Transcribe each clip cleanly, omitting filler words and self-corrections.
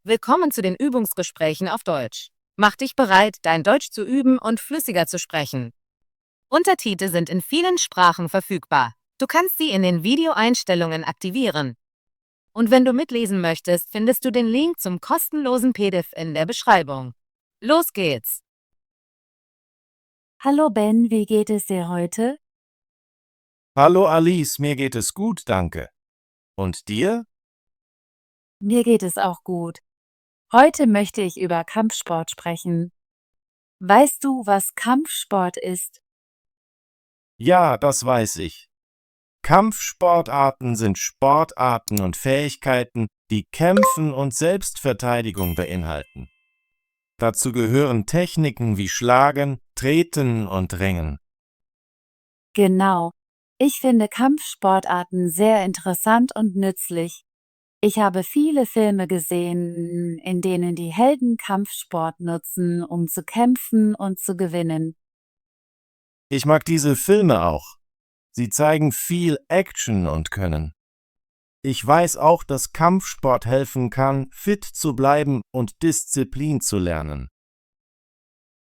Willkommen zu den Übungsgesprächen auf Deutsch. Mach dich bereit, dein Deutsch zu üben und flüssiger zu sprechen. Untertitel sind in vielen Sprachen verfügbar. Du kannst sie in den Videoeinstellungen aktivieren. Und wenn du mitlesen möchtest, findest du den Link zum kostenlosen PDF in der Beschreibung. Los geht's! Hallo Ben, wie geht es dir heute? Hallo Alice, mir geht es gut, danke. Und dir? Mir geht es auch gut. Heute möchte ich über Kampfsport sprechen. Weißt du, was Kampfsport ist? Ja, das weiß ich. Kampfsportarten sind Sportarten und Fähigkeiten, die Kämpfen und Selbstverteidigung beinhalten. Dazu gehören Techniken wie Schlagen, Treten und Ringen. Genau. Ich finde Kampfsportarten sehr interessant und nützlich. Ich habe viele Filme gesehen, in denen die Helden Kampfsport nutzen, um zu kämpfen und zu gewinnen. Ich mag diese Filme auch. Sie zeigen viel Action und Können. Ich weiß auch, dass Kampfsport helfen kann, fit zu bleiben und Disziplin zu lernen.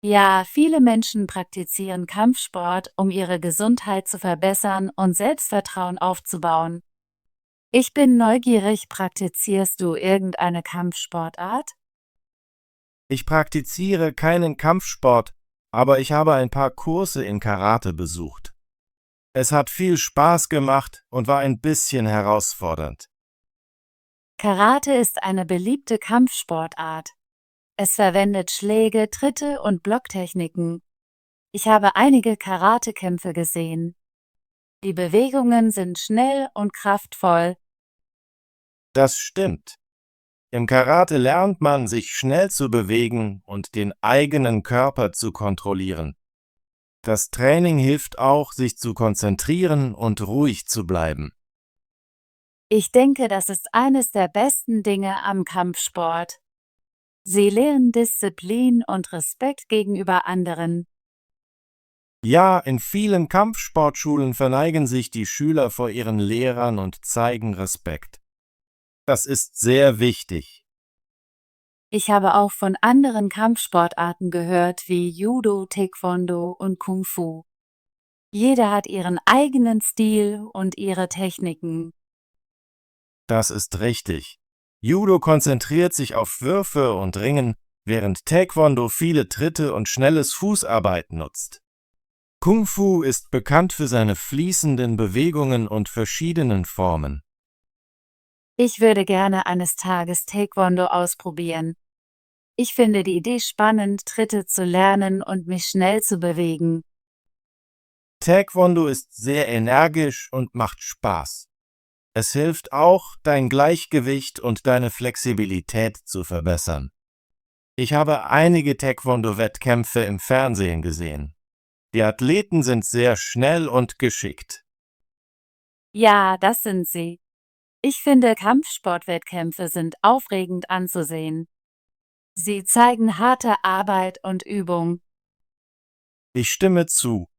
Ja, viele Menschen praktizieren Kampfsport, um ihre Gesundheit zu verbessern und Selbstvertrauen aufzubauen. Ich bin neugierig, praktizierst du irgendeine Kampfsportart? Ich praktiziere keinen Kampfsport, aber ich habe ein paar Kurse in Karate besucht. Es hat viel Spaß gemacht und war ein bisschen herausfordernd. Karate ist eine beliebte Kampfsportart. Es verwendet Schläge, Tritte und Blocktechniken. Ich habe einige Karatekämpfe gesehen. Die Bewegungen sind schnell und kraftvoll. Das stimmt. Im Karate lernt man, sich schnell zu bewegen und den eigenen Körper zu kontrollieren. Das Training hilft auch, sich zu konzentrieren und ruhig zu bleiben. Ich denke, das ist eines der besten Dinge am Kampfsport. Sie lernen Disziplin und Respekt gegenüber anderen. Ja, in vielen Kampfsportschulen verneigen sich die Schüler vor ihren Lehrern und zeigen Respekt. Das ist sehr wichtig. Ich habe auch von anderen Kampfsportarten gehört, wie Judo, Taekwondo und Kung Fu. Jeder hat ihren eigenen Stil und ihre Techniken. Das ist richtig. Judo konzentriert sich auf Würfe und Ringen, während Taekwondo viele Tritte und schnelles Fußarbeit nutzt. Kung Fu ist bekannt für seine fließenden Bewegungen und verschiedenen Formen. Ich würde gerne eines Tages Taekwondo ausprobieren. Ich finde die Idee spannend, Tritte zu lernen und mich schnell zu bewegen. Taekwondo ist sehr energisch und macht Spaß. Es hilft auch, dein Gleichgewicht und deine Flexibilität zu verbessern. Ich habe einige Taekwondo-Wettkämpfe im Fernsehen gesehen. Die Athleten sind sehr schnell und geschickt. Ja, das sind sie. Ich finde, Kampfsportwettkämpfe sind aufregend anzusehen. Sie zeigen harte Arbeit und Übung. Ich stimme zu.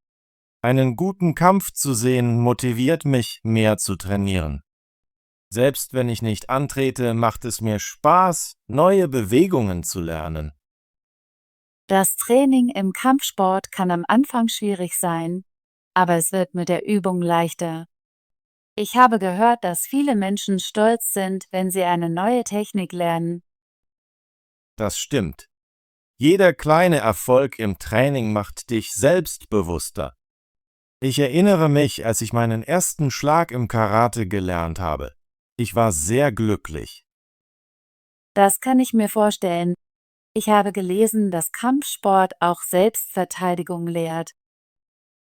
Einen guten Kampf zu sehen motiviert mich, mehr zu trainieren. Selbst wenn ich nicht antrete, macht es mir Spaß, neue Bewegungen zu lernen. Das Training im Kampfsport kann am Anfang schwierig sein, aber es wird mit der Übung leichter. Ich habe gehört, dass viele Menschen stolz sind, wenn sie eine neue Technik lernen. Das stimmt. Jeder kleine Erfolg im Training macht dich selbstbewusster. Ich erinnere mich, als ich meinen ersten Schlag im Karate gelernt habe. Ich war sehr glücklich. Das kann ich mir vorstellen. Ich habe gelesen, dass Kampfsport auch Selbstverteidigung lehrt.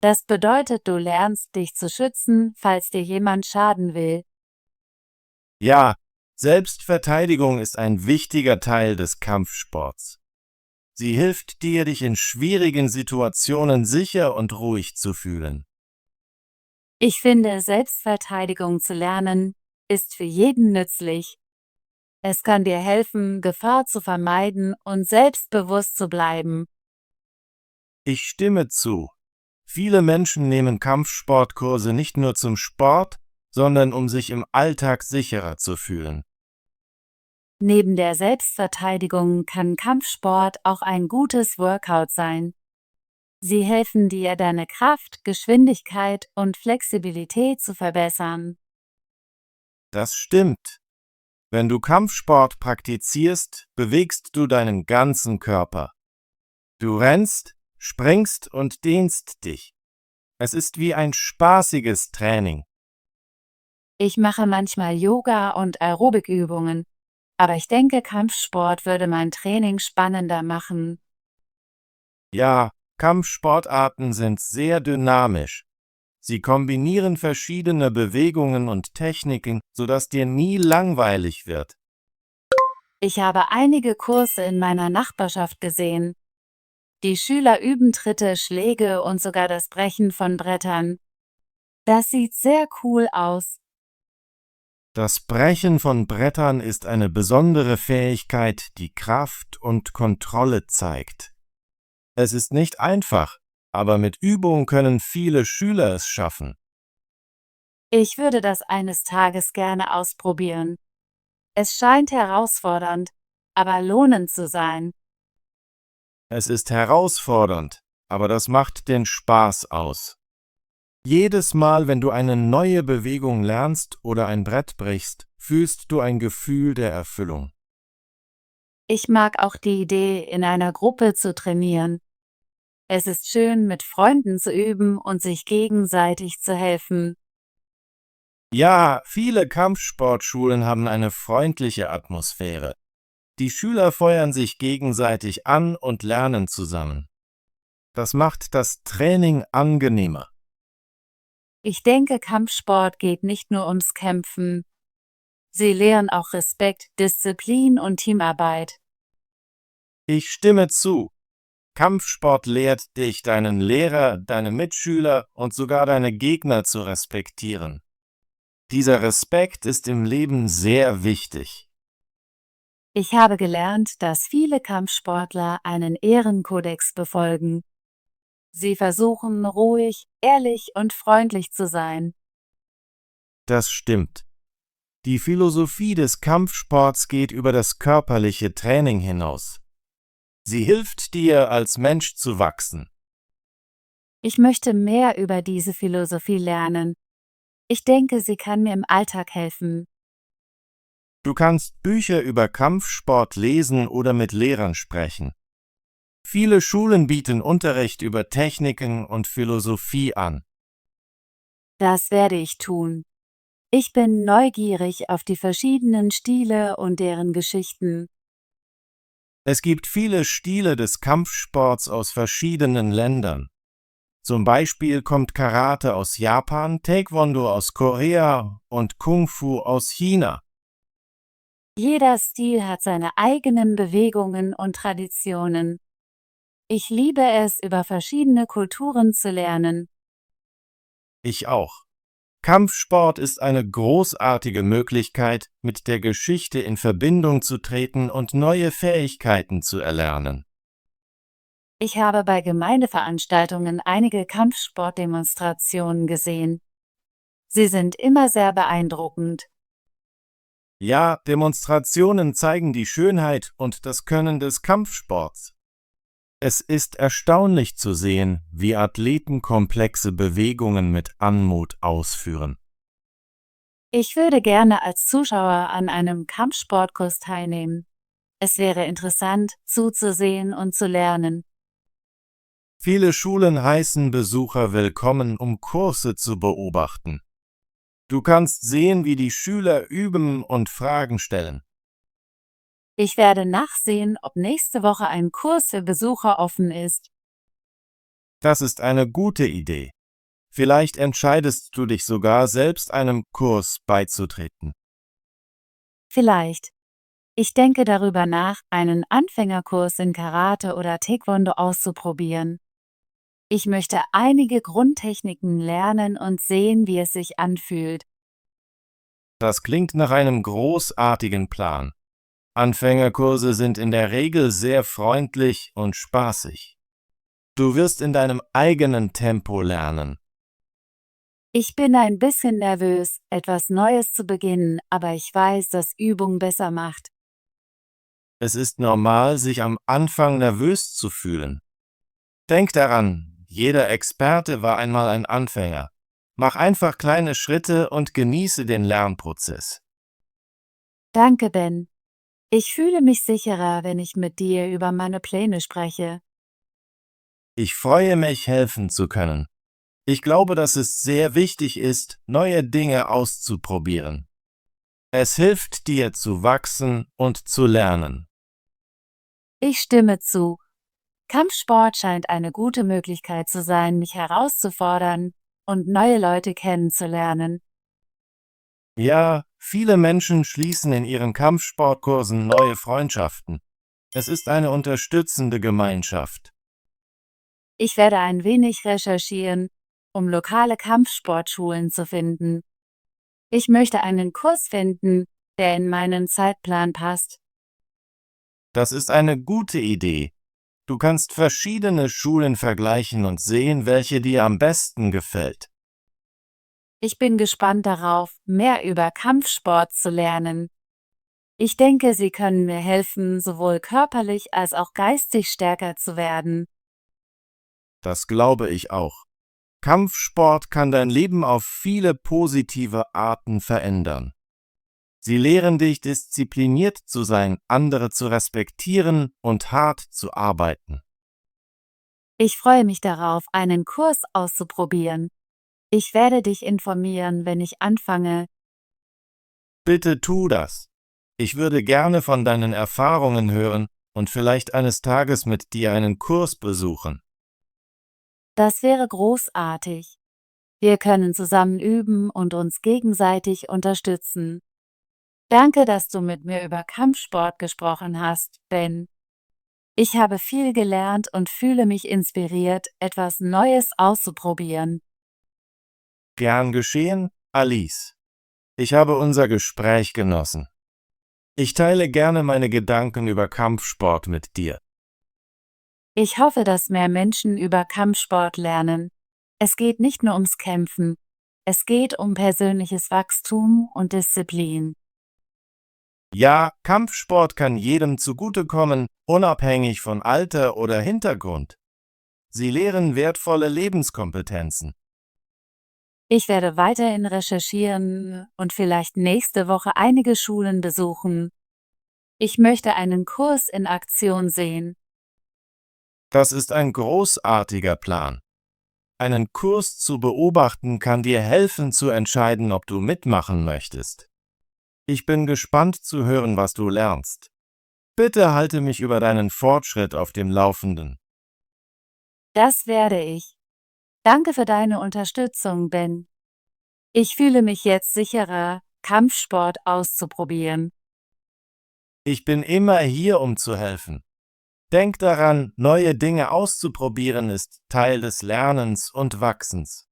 Das bedeutet, du lernst, dich zu schützen, falls dir jemand schaden will. Ja, Selbstverteidigung ist ein wichtiger Teil des Kampfsports. Sie hilft dir, dich in schwierigen Situationen sicher und ruhig zu fühlen. Ich finde, Selbstverteidigung zu lernen, ist für jeden nützlich. Es kann dir helfen, Gefahr zu vermeiden und selbstbewusst zu bleiben. Ich stimme zu. Viele Menschen nehmen Kampfsportkurse nicht nur zum Sport, sondern um sich im Alltag sicherer zu fühlen. Neben der Selbstverteidigung kann Kampfsport auch ein gutes Workout sein. Sie helfen dir, deine Kraft, Geschwindigkeit und Flexibilität zu verbessern. Das stimmt. Wenn du Kampfsport praktizierst, bewegst du deinen ganzen Körper. Du rennst, springst und dehnst dich. Es ist wie ein spaßiges Training. Ich mache manchmal Yoga und Aerobikübungen, aber ich denke, Kampfsport würde mein Training spannender machen. Ja, Kampfsportarten sind sehr dynamisch. Sie kombinieren verschiedene Bewegungen und Techniken, sodass dir nie langweilig wird. Ich habe einige Kurse in meiner Nachbarschaft gesehen. Die Schüler üben Tritte, Schläge und sogar das Brechen von Brettern. Das sieht sehr cool aus. Das Brechen von Brettern ist eine besondere Fähigkeit, die Kraft und Kontrolle zeigt. Es ist nicht einfach, aber mit Übung können viele Schüler es schaffen. Ich würde das eines Tages gerne ausprobieren. Es scheint herausfordernd, aber lohnend zu sein. Es ist herausfordernd, aber das macht den Spaß aus. Jedes Mal, wenn du eine neue Bewegung lernst oder ein Brett brichst, fühlst du ein Gefühl der Erfüllung. Ich mag auch die Idee, in einer Gruppe zu trainieren. Es ist schön, mit Freunden zu üben und sich gegenseitig zu helfen. Ja, viele Kampfsportschulen haben eine freundliche Atmosphäre. Die Schüler feuern sich gegenseitig an und lernen zusammen. Das macht das Training angenehmer. Ich denke, Kampfsport geht nicht nur ums Kämpfen. Sie lehren auch Respekt, Disziplin und Teamarbeit. Ich stimme zu. Kampfsport lehrt dich, deinen Lehrer, deine Mitschüler und sogar deine Gegner zu respektieren. Dieser Respekt ist im Leben sehr wichtig. Ich habe gelernt, dass viele Kampfsportler einen Ehrenkodex befolgen. Sie versuchen, ruhig, ehrlich und freundlich zu sein. Das stimmt. Die Philosophie des Kampfsports geht über das körperliche Training hinaus. Sie hilft dir, als Mensch zu wachsen. Ich möchte mehr über diese Philosophie lernen. Ich denke, sie kann mir im Alltag helfen. Du kannst Bücher über Kampfsport lesen oder mit Lehrern sprechen. Viele Schulen bieten Unterricht über Techniken und Philosophie an. Das werde ich tun. Ich bin neugierig auf die verschiedenen Stile und deren Geschichten. Es gibt viele Stile des Kampfsports aus verschiedenen Ländern. Zum Beispiel kommt Karate aus Japan, Taekwondo aus Korea und Kung Fu aus China. Jeder Stil hat seine eigenen Bewegungen und Traditionen. Ich liebe es, über verschiedene Kulturen zu lernen. Ich auch. Kampfsport ist eine großartige Möglichkeit, mit der Geschichte in Verbindung zu treten und neue Fähigkeiten zu erlernen. Ich habe bei Gemeindeveranstaltungen einige Kampfsportdemonstrationen gesehen. Sie sind immer sehr beeindruckend. Ja, Demonstrationen zeigen die Schönheit und das Können des Kampfsports. Es ist erstaunlich zu sehen, wie Athleten komplexe Bewegungen mit Anmut ausführen. Ich würde gerne als Zuschauer an einem Kampfsportkurs teilnehmen. Es wäre interessant, zuzusehen und zu lernen. Viele Schulen heißen Besucher willkommen, um Kurse zu beobachten. Du kannst sehen, wie die Schüler üben und Fragen stellen. Ich werde nachsehen, ob nächste Woche ein Kurs für Besucher offen ist. Das ist eine gute Idee. Vielleicht entscheidest du dich sogar, selbst einem Kurs beizutreten. Vielleicht. Ich denke darüber nach, einen Anfängerkurs in Karate oder Taekwondo auszuprobieren. Ich möchte einige Grundtechniken lernen und sehen, wie es sich anfühlt. Das klingt nach einem großartigen Plan. Anfängerkurse sind in der Regel sehr freundlich und spaßig. Du wirst in deinem eigenen Tempo lernen. Ich bin ein bisschen nervös, etwas Neues zu beginnen, aber ich weiß, dass Übung besser macht. Es ist normal, sich am Anfang nervös zu fühlen. Denk daran, jeder Experte war einmal ein Anfänger. Mach einfach kleine Schritte und genieße den Lernprozess. Danke, Ben. Ich fühle mich sicherer, wenn ich mit dir über meine Pläne spreche. Ich freue mich, helfen zu können. Ich glaube, dass es sehr wichtig ist, neue Dinge auszuprobieren. Es hilft dir zu wachsen und zu lernen. Ich stimme zu. Kampfsport scheint eine gute Möglichkeit zu sein, mich herauszufordern und neue Leute kennenzulernen. Ja, viele Menschen schließen in ihren Kampfsportkursen neue Freundschaften. Es ist eine unterstützende Gemeinschaft. Ich werde ein wenig recherchieren, um lokale Kampfsportschulen zu finden. Ich möchte einen Kurs finden, der in meinen Zeitplan passt. Das ist eine gute Idee. Du kannst verschiedene Schulen vergleichen und sehen, welche dir am besten gefällt. Ich bin gespannt darauf, mehr über Kampfsport zu lernen. Ich denke, sie können mir helfen, sowohl körperlich als auch geistig stärker zu werden. Das glaube ich auch. Kampfsport kann dein Leben auf viele positive Arten verändern. Sie lehren dich, diszipliniert zu sein, andere zu respektieren und hart zu arbeiten. Ich freue mich darauf, einen Kurs auszuprobieren. Ich werde dich informieren, wenn ich anfange. Bitte tu das. Ich würde gerne von deinen Erfahrungen hören und vielleicht eines Tages mit dir einen Kurs besuchen. Das wäre großartig. Wir können zusammen üben und uns gegenseitig unterstützen. Danke, dass du mit mir über Kampfsport gesprochen hast, Ben. Ich habe viel gelernt und fühle mich inspiriert, etwas Neues auszuprobieren. Gern geschehen, Alice. Ich habe unser Gespräch genossen. Ich teile gerne meine Gedanken über Kampfsport mit dir. Ich hoffe, dass mehr Menschen über Kampfsport lernen. Es geht nicht nur ums Kämpfen. Es geht um persönliches Wachstum und Disziplin. Ja, Kampfsport kann jedem zugutekommen, unabhängig von Alter oder Hintergrund. Sie lehren wertvolle Lebenskompetenzen. Ich werde weiterhin recherchieren und vielleicht nächste Woche einige Schulen besuchen. Ich möchte einen Kurs in Aktion sehen. Das ist ein großartiger Plan. Einen Kurs zu beobachten kann dir helfen zu entscheiden, ob du mitmachen möchtest. Ich bin gespannt zu hören, was du lernst. Bitte halte mich über deinen Fortschritt auf dem Laufenden. Das werde ich. Danke für deine Unterstützung, Ben. Ich fühle mich jetzt sicherer, Kampfsport auszuprobieren. Ich bin immer hier, um zu helfen. Denk daran, neue Dinge auszuprobieren ist Teil des Lernens und Wachsens.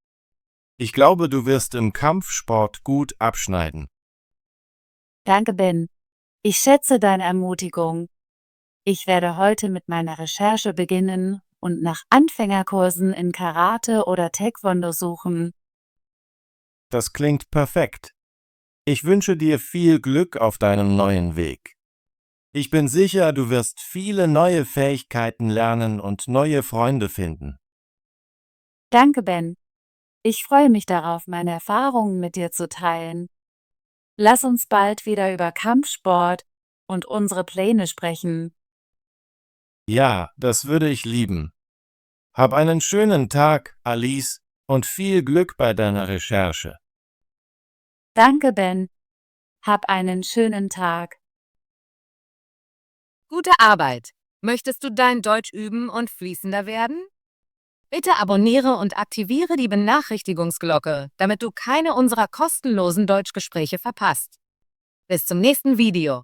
Ich glaube, du wirst im Kampfsport gut abschneiden. Danke, Ben. Ich schätze deine Ermutigung. Ich werde heute mit meiner Recherche beginnen und nach Anfängerkursen in Karate oder Taekwondo suchen. Das klingt perfekt. Ich wünsche dir viel Glück auf deinem neuen Weg. Ich bin sicher, du wirst viele neue Fähigkeiten lernen und neue Freunde finden. Danke, Ben. Ich freue mich darauf, meine Erfahrungen mit dir zu teilen. Lass uns bald wieder über Kampfsport und unsere Pläne sprechen. Ja, das würde ich lieben. Hab einen schönen Tag, Alice, und viel Glück bei deiner Recherche. Danke, Ben. Hab einen schönen Tag. Gute Arbeit! Möchtest du dein Deutsch üben und fließender werden? Bitte abonniere und aktiviere die Benachrichtigungsglocke, damit du keine unserer kostenlosen Deutschgespräche verpasst. Bis zum nächsten Video.